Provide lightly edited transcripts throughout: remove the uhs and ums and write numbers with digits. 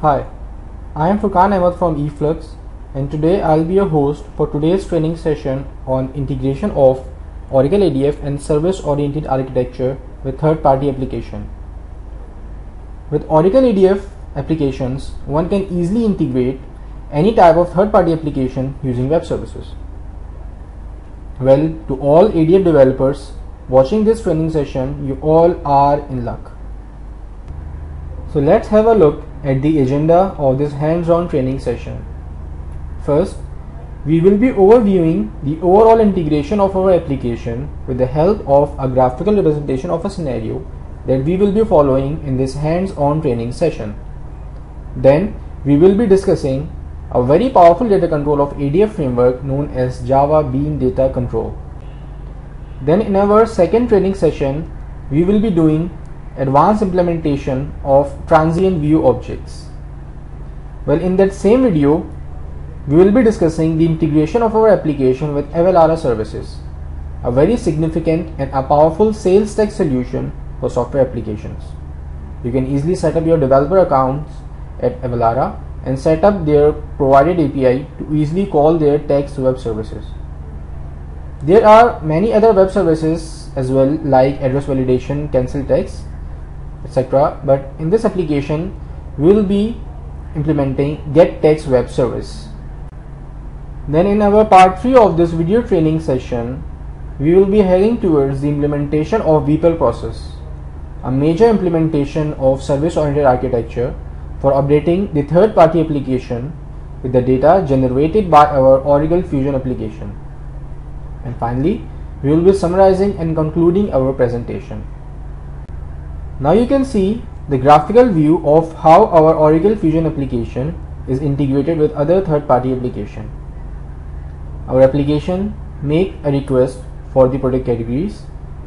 Hi, I am Furkan Ahmed from eFlux, and today I'll be your host for today's training session on integration of Oracle ADF and service-oriented architecture with third-party application. With Oracle ADF applications, one can easily integrate any type of third-party application using web services. Well, to all ADF developers watching this training session, you all are in luck. So let's have a look at the agenda of this hands-on training session. First, we will be overviewing the overall integration of our application with the help of a graphical representation of a scenario that we will be following in this hands-on training session. Then, we will be discussing a very powerful data control of ADF framework known as Java Bean Data Control. Then in our second training session, we will be doing advanced implementation of transient view objects. Well, in that same video, we will be discussing the integration of our application with Avalara services, a very significant and a powerful sales tax solution for software applications. You can easily set up your developer accounts at Avalara and set up their provided API to easily call their text web services. There are many other web services as well, like address validation, cancel text, etc. But in this application, we will be implementing get text web service. Then in our part 3 of this video training session, we will be heading towards the implementation of BPEL process, a major implementation of service-oriented architecture for updating the third-party application with the data generated by our Oracle Fusion application. And finally, we will be summarizing and concluding our presentation. Now you can see the graphical view of how our Oracle Fusion application is integrated with other third-party application. Our application make a request for the product categories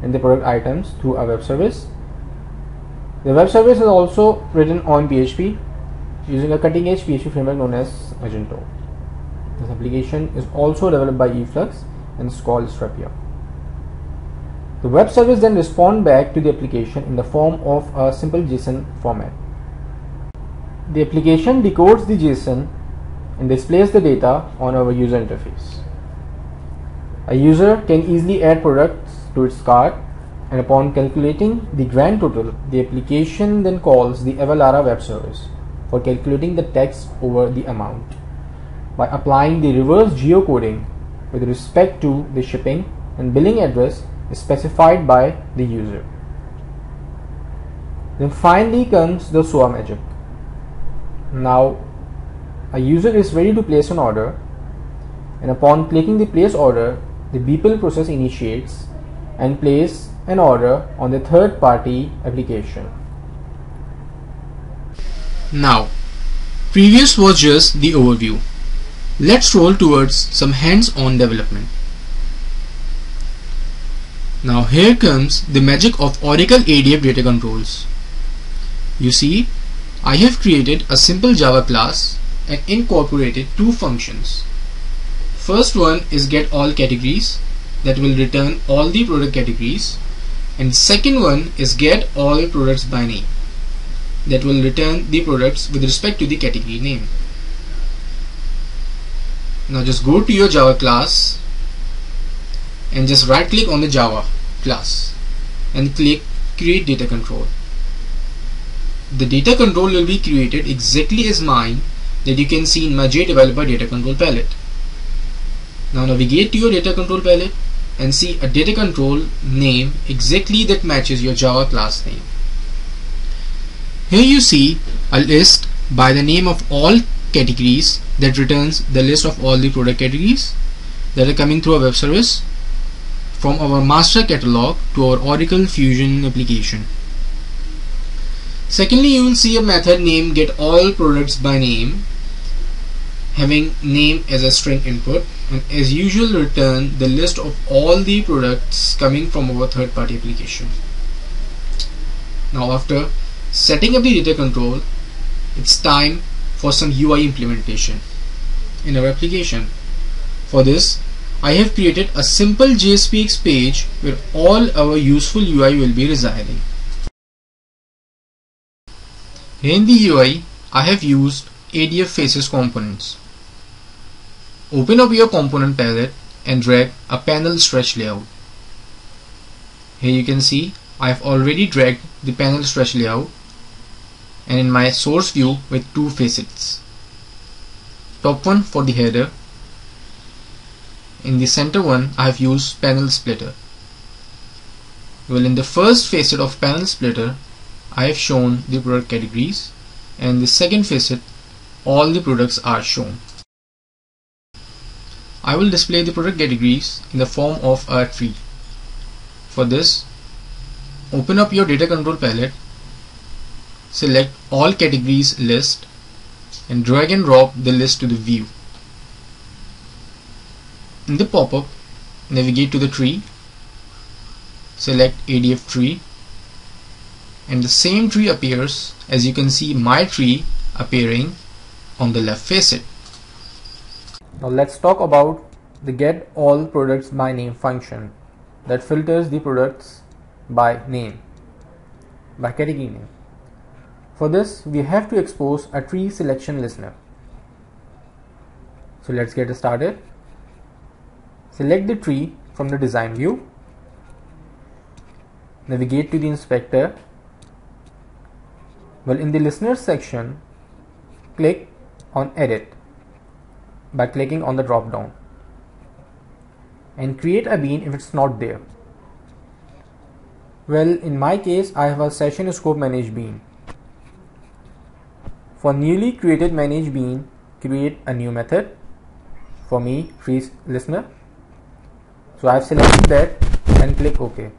and the product items through a web service. The web service is also written on PHP using a cutting-edge PHP framework known as Magento. This application is also developed by eFlux and is called Strapia. The web service then responds back to the application in the form of a simple JSON format. The application decodes the JSON and displays the data on our user interface. A user can easily add products to its cart, and upon calculating the grand total, the application then calls the Avalara web service for calculating the tax over the amount by applying the reverse geocoding with respect to the shipping and billing address specified by the user. Then finally comes the SOA magic. Now a user is ready to place an order, and upon clicking the place order, the BPEL process initiates and places an order on the third party application. Now, previous was just the overview. Let's roll towards some hands-on development. Now here comes the magic of Oracle ADF data controls. You see, I have created a simple Java class and incorporated two functions. First one is get all categories, that will return all the product categories, and second one is get all products by name, that will return the products with respect to the category name. Now just go to your Java class and just right click on the Java class and click create data control. The data control will be created exactly as mine that you can see in my JDeveloper data control palette. Now navigate to your data control palette and see a data control name exactly that matches your Java class name. Here you see a list by the name of all categories that returns the list of all the product categories that are coming through a web service from our master catalog to our Oracle Fusion application. Secondly, you will see a method named get all products by name, having name as a string input, and as usual return the list of all the products coming from our third party application. Now after setting up the data control, it's time for some UI implementation in our application. For this, I have created a simple JSPX page where all our useful UI will be residing. Here in the UI, I have used ADF Faces components. Open up your component palette and drag a panel stretch layout. Here you can see I have already dragged the panel stretch layout and in my source view with two facets. Top one for the header. In the center one I have used panel splitter. Well, in the first facet of panel splitter I have shown the product categories, and the second facet all the products are shown. I will display the product categories in the form of a tree. For this, open up your data control palette, select all categories list and drag and drop the list to the view. In the pop-up, navigate to the tree, select ADF tree, and the same tree appears. As you can see, my tree appearing on the left facet. Now let's talk about the get all products by name function that filters the products by name, by category name. For this, we have to expose a tree selection listener. So let's get started. Select the tree from the design view, navigate to the inspector. Well, in the listeners section, click on edit by clicking on the drop down and create a bean if it's not there. Well, in my case I have a session scope manage bean. For newly created manage bean, create a new method. For me, tree listener. So I have selected that and click OK.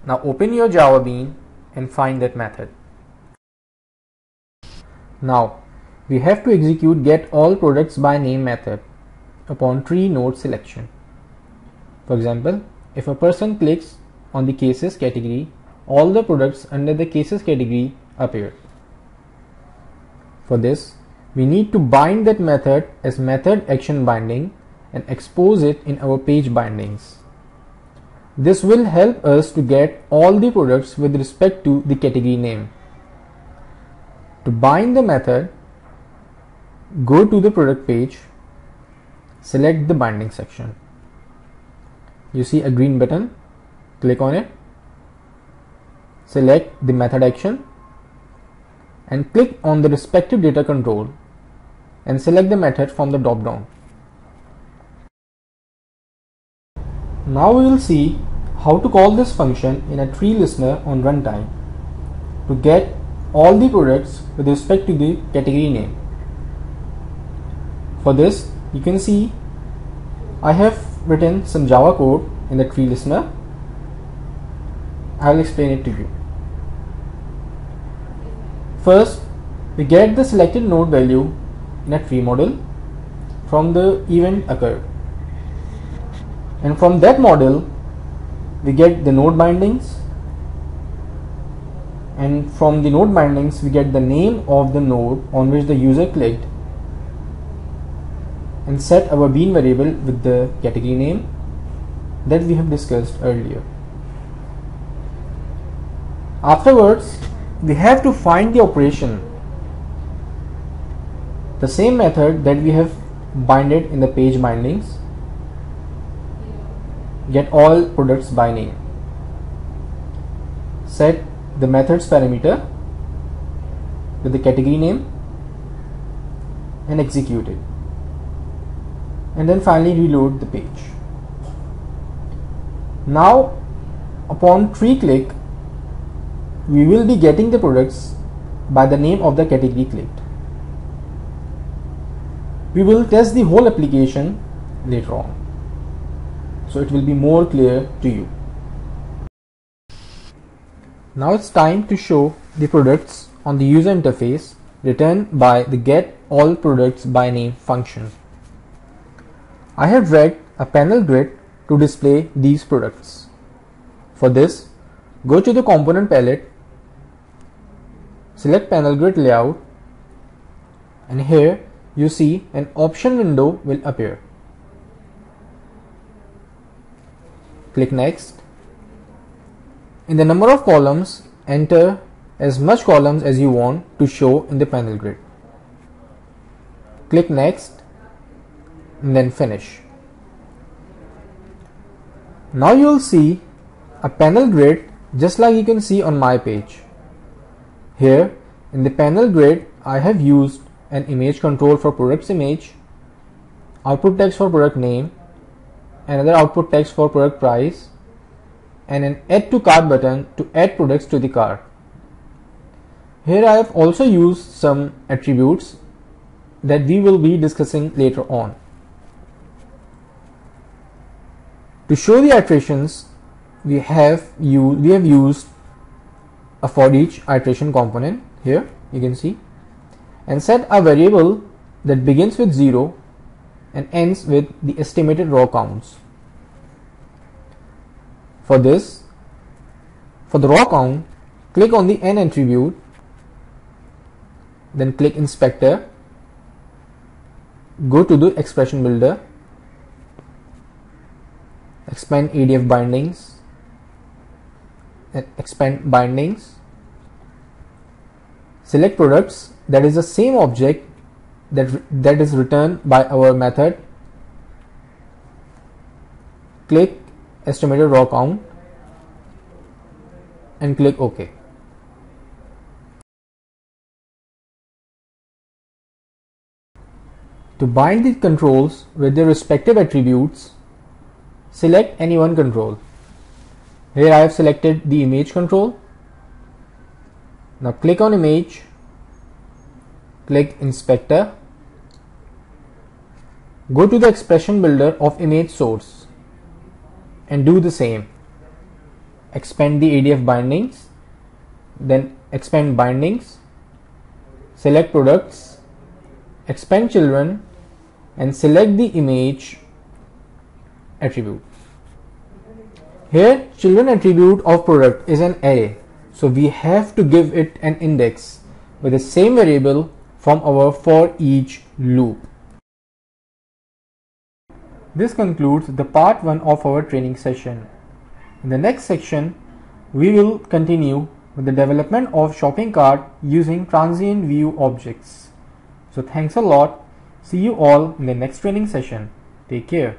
Now open your Java bean and find that method. Now we have to execute get all products by name method upon tree node selection. For example, if a person clicks on the cases category, all the products under the cases category appear. For this, we need to bind that method as method action binding and expose it in our page bindings. This will help us to get all the products with respect to the category name. To bind the method, go to the product page, select the binding section. You see a green button, click on it, select the method action and click on the respective data control and select the method from the drop down. Now we will see how to call this function in a tree listener on runtime to get all the products with respect to the category name. For this, you can see I have written some Java code in the tree listener. I will explain it to you. First, we get the selected node value in a tree model from the event occurred, and from that model we get the node bindings, and from the node bindings we get the name of the node on which the user clicked and set our bean variable with the category name that we have discussed earlier. Afterwards, we have to find the operation, the same method that we have binded in the page bindings, get all products by name. Set the method's parameter with the category name and execute it, and then finally reload the page. Now upon tree click, we will be getting the products by the name of the category clicked. We will test the whole application later on, so it will be more clear to you. Now it's time to show the products on the user interface returned by the get all products by name function. I have dragged a panel grid to display these products. For this, go to the component palette, select panel grid layout, and here you see an option window will appear. Click next. In the number of columns, enter as much columns as you want to show in the panel grid. Click next and then finish. Now you will see a panel grid just like you can see on my page. Here in the panel grid I have used an image control for products image, output text for product name, another output text for product price, and an add to cart button to add products to the cart. Here I have also used some attributes that we will be discussing later on. To show the iterations, we have used a for each iteration component. Here you can see, and set a variable that begins with 0 and ends with the estimated raw counts. For this, for the raw count, click on the n attribute, then click inspector, go to the expression builder, expand ADF bindings, and expand bindings, select products, that is the same object that is returned by our method, click estimated raw count and click OK. To bind the controls with their respective attributes, select any one control. Here I have selected the image control. Now click on image, click inspector, go to the expression builder of image source and do the same. Expand the ADF bindings, then expand bindings, select products, expand children, and select the image attribute. Here children attribute of product is an array, so we have to give it an index with the same variable from our for each loop. This concludes the part 1 of our training session. In the next section, we will continue with the development of shopping cart using transient view objects. So thanks a lot. See you all in the next training session. Take care.